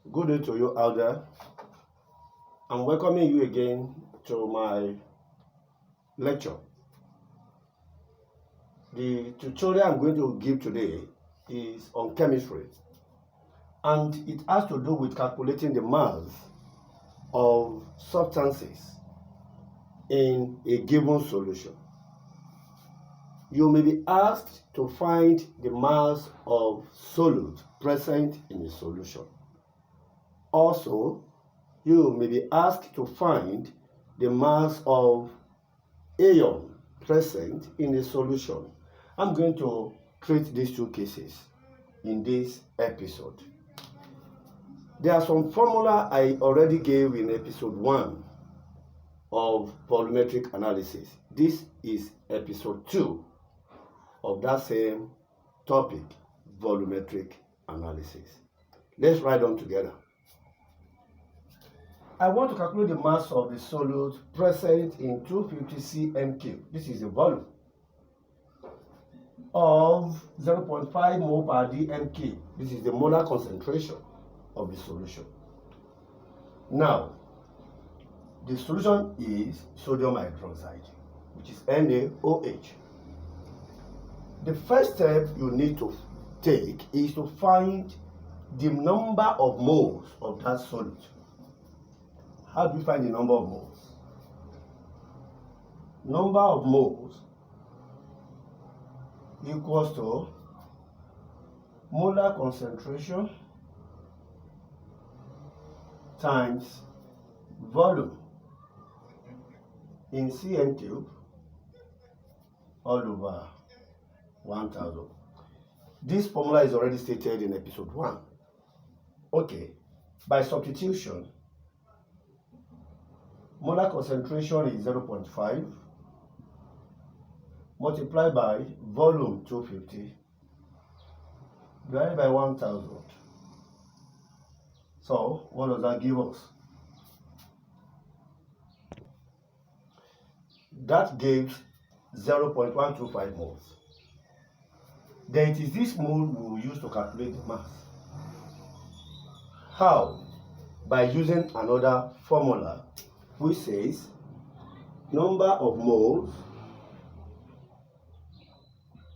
Good day to you out there. I'm welcoming you again to my lecture. The tutorial I'm going to give today is on chemistry, and it has to do with calculating the mass of substances in a given solution. You may be asked to find the mass of solute present in a solution. Also, you may be asked to find the mass of ion present in a solution. I'm going to treat these two cases in this episode. There are some formula I already gave in episode 1 of volumetric analysis. This is episode 2 of that same topic, volumetric analysis. Let's write on together. I want to calculate the mass of the solute present in 250 cm3. This is the volume of 0.5 mole per dm3. This is the molar concentration of the solution. Now, the solution is sodium hydroxide, which is NaOH. The first step you need to take is to find the number of moles of that solute. How do we find the number of moles? Number of moles equals to molar concentration times volume in cm3 all over 1000. This formula is already stated in episode 1. Okay, by substitution, molar concentration is 0.5 multiplied by volume 250 divided by 1000. So what does that give us? That gives 0.125 moles. Then it is this mole we will use to calculate the mass. How? By using another formula which says number of moles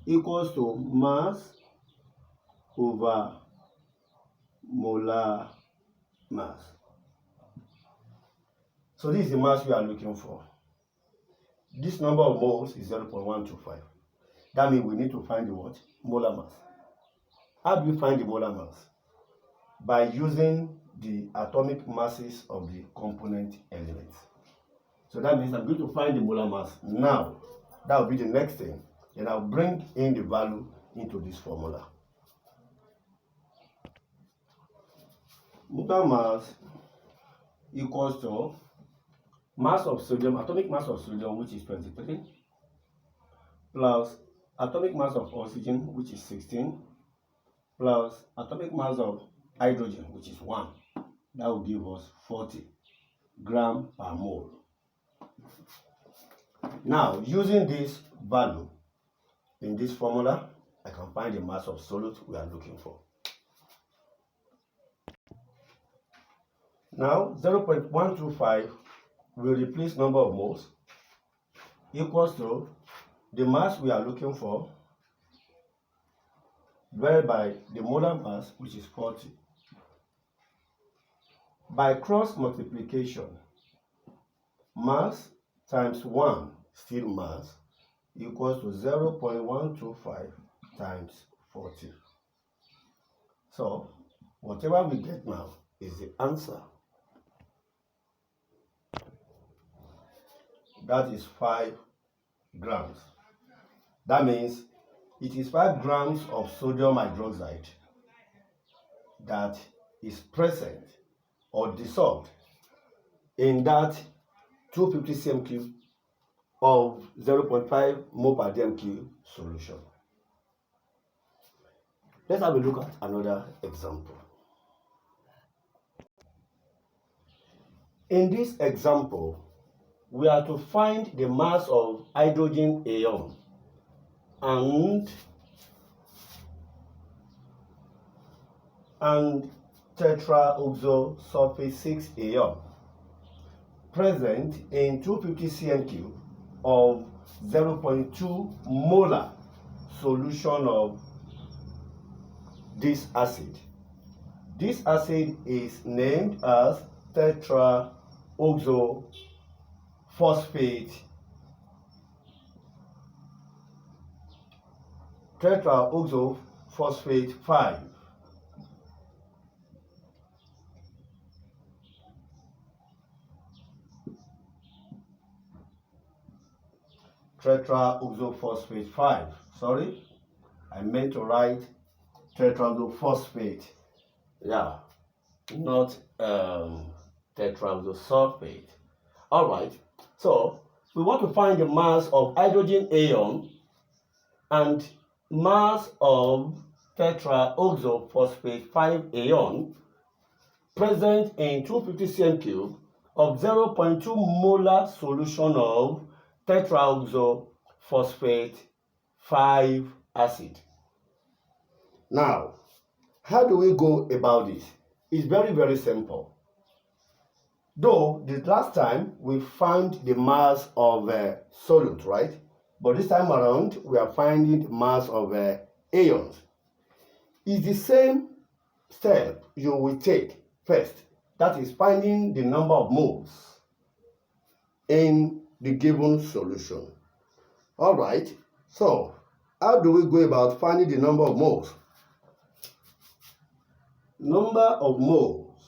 equals to mass over molar mass. So this is the mass we are looking for. This number of moles is 0.125. That means we need to find the what? Molar mass. How do we find the molar mass? By using the atomic masses of the component elements. So that means I'm going to find the molar mass now. That will be the next thing. Then I'll bring in the value into this formula. Molar mass equals to mass of sodium, atomic mass of sodium, which is 23, plus atomic mass of oxygen, which is 16, plus atomic mass of hydrogen, which is 1. That will give us 40 grams per mole. Now, using this value in this formula, I can find the mass of solute we are looking for. Now, 0.125 will replace number of moles equals to the mass we are looking for divided by the molar mass, which is 40. By cross multiplication, mass times 1, still mass, equals to 0.125 times 40. So, whatever we get now is the answer. That is 5 grams. That means it is 5 grams of sodium hydroxide that is present or dissolved in that 250 cm3 of 0.5 mole per dm3 solution. Let's have a look at another example. In this example, we are to find the mass of hydrogen ion and tetraoxosulfate 6 ion present in 250 cm³ of 0.2 molar solution of this acid. This acid is named as tetraoxophosphate 5. Tetraoxophosphate 5. Sorry, I meant to write tetraoxophosphate. Yeah, not tetraoxosulfate. All right. So we want to find the mass of hydrogen ion and mass of tetraoxophosphate 5 ion present in 250 cm³ of 0.2 molar solution of tetraoxophosphate 5 acid. Now, how do we go about this? It's very, very simple. Though the last time we found the mass of solute, right? But this time around, we are finding the mass of ions. It's the same step you will take first. That is finding the number of moles in the given solution. All right. So, how do we go about finding the number of moles? Number of moles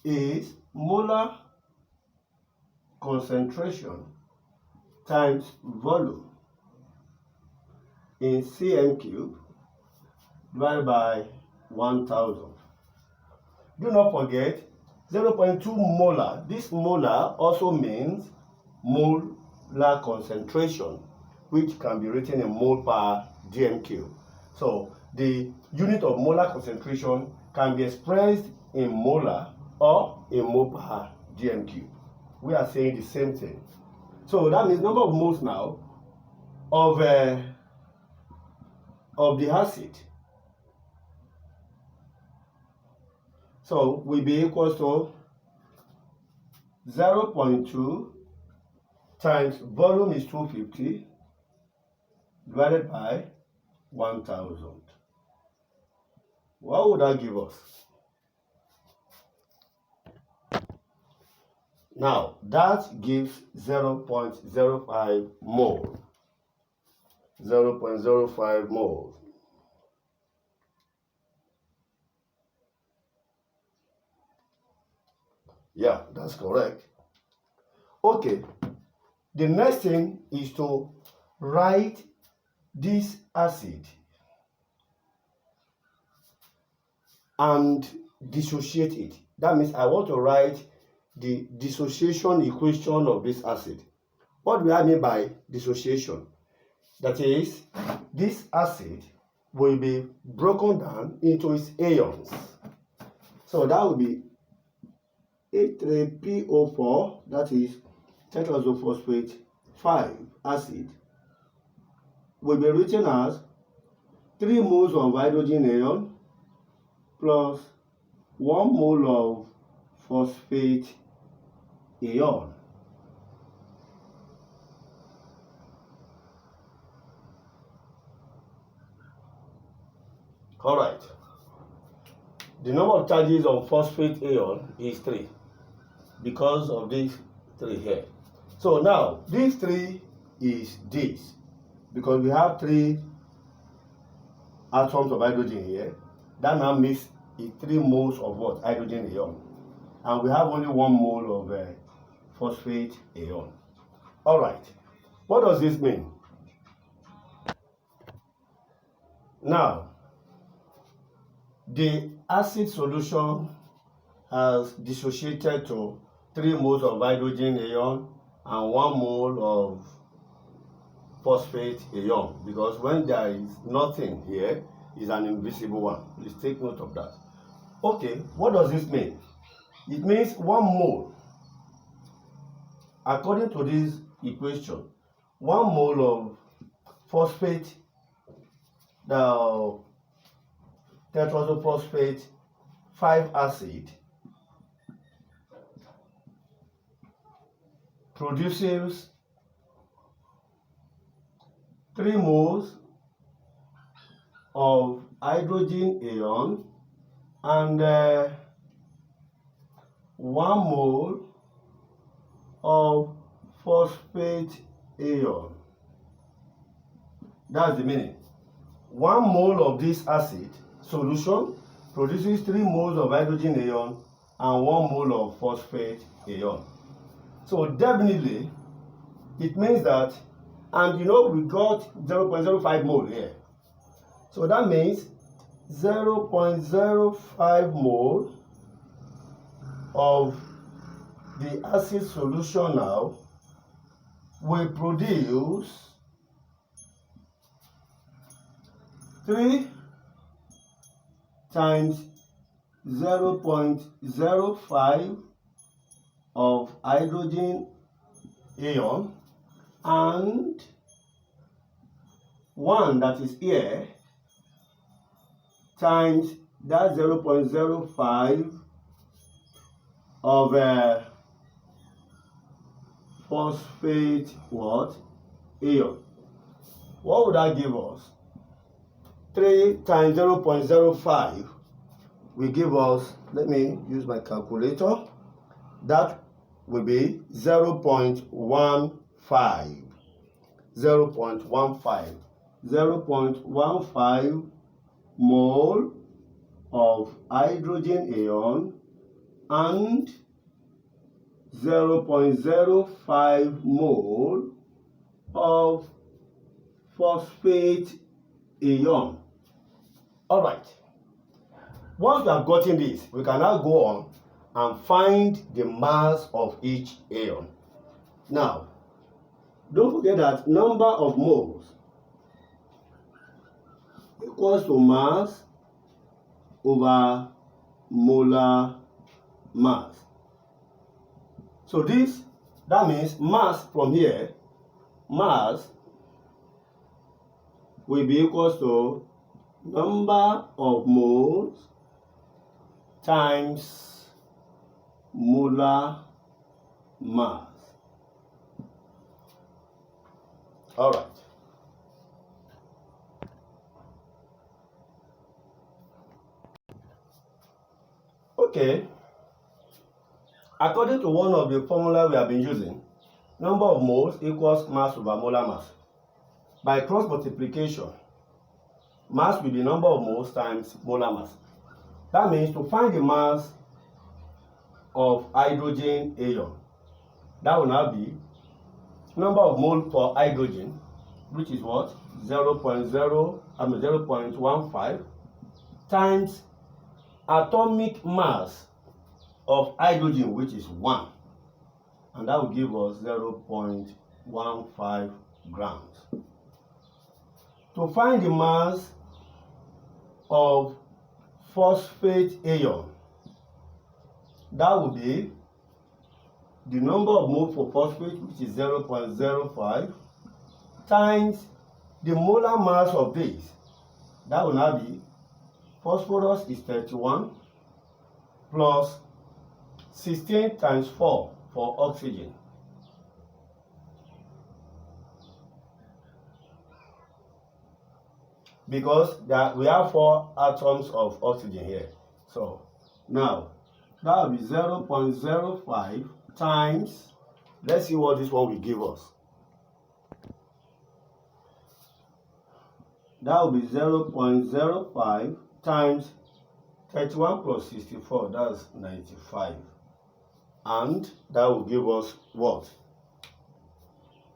is molar concentration times volume in cm³ divided by 1000. Do not forget 0.2 molar. This molar also means molar concentration, which can be written in mole per dm³. So the unit of molar concentration can be expressed in molar or in mole per dm³. We are saying the same thing. So that means number of moles now of the acid. So will be equals to 0.2 times volume is 250 divided by 1000. What would that give us? Now, that gives 0.05 mole. 0.05 moles. Yeah, that's correct. Okay, the next thing is to write this acid and dissociate it. That means I want to write the dissociation equation of this acid. What do I mean by dissociation? That is, this acid will be broken down into its ions. So that will be H3PO4, that is tetraoxophosphate 5 acid, will be written as 3 moles of hydrogen ion plus 1 mole of phosphate ion. All right. The number of charges on phosphate ion is 3 because of these 3 here. So now this 3 is this because we have 3 atoms of hydrogen here. That now makes it 3 moles of what? Hydrogen ion. And we have only 1 mole of phosphate ion. All right. What does this mean? Now, the acid solution has dissociated to 3 moles of hydrogen ion and 1 mole of phosphate ion, because when there is nothing here, it's an invisible one. Please take note of that. Okay, what does this mean? It means 1 mole, according to this equation, 1 mole of phosphate the tetraphosphate 5 acid produces 3 moles of hydrogen ion and 1 mole of phosphate ion. That's the meaning. 1 mole of this acid solution produces 3 moles of hydrogen ion and 1 mole of phosphate ion. So definitely it means that, and you know we got 0.05 mole here. So that means 0.05 mole of the acid solution now will produce 3 times 0.05 of hydrogen ion and 1 that is here times that 0.05 of phosphate what? Ion. What would that give us? 3 times 0.05 will give us, let me use my calculator, that will be 0.15. 0.15. 0.15 mole of hydrogen ion and 0.05 mole of phosphate ion. All right. Once we have gotten this, we can now go on and find the mass of each ion. Now, don't forget that number of moles equals to mass over molar mass. So that means mass from here, mass will be equals to number of moles times molar mass. All right. Okay. According to one of the formula we have been using, number of moles equals mass over molar mass. By cross multiplication, mass will be number of moles times molar mass. That means to find the mass of hydrogen ion, that will now be number of moles for hydrogen, which is what? 0.15 times atomic mass of hydrogen, which is 1, and that will give us 0.15 grams. To find the mass of phosphate ion, that will be the number of moles for phosphate, which is 0.05, times the molar mass of this. That will now be phosphorus is 31 plus 16 times 4 for oxygen. Because we have 4 atoms of oxygen here. So now that will be 0.05 times, let's see what this one will give us. That will be 0.05 times 31 plus 64, that's 95. And that will give us what?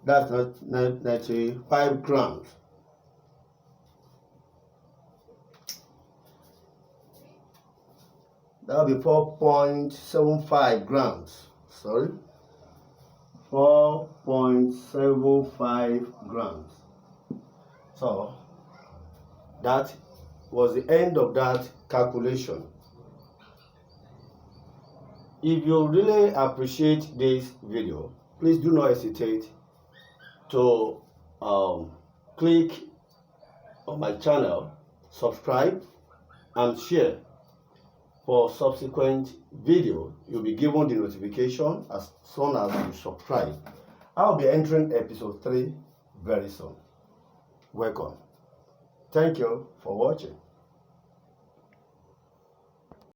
That's 95 grams. That will be 4.75 grams. Sorry. 4.75 grams. So that was the end of that calculation. If you really appreciate this video, please do not hesitate to click on my channel, subscribe and share. For subsequent video, you'll be given the notification as soon as you subscribe. I'll be entering episode 3 very soon. Welcome. Thank you for watching.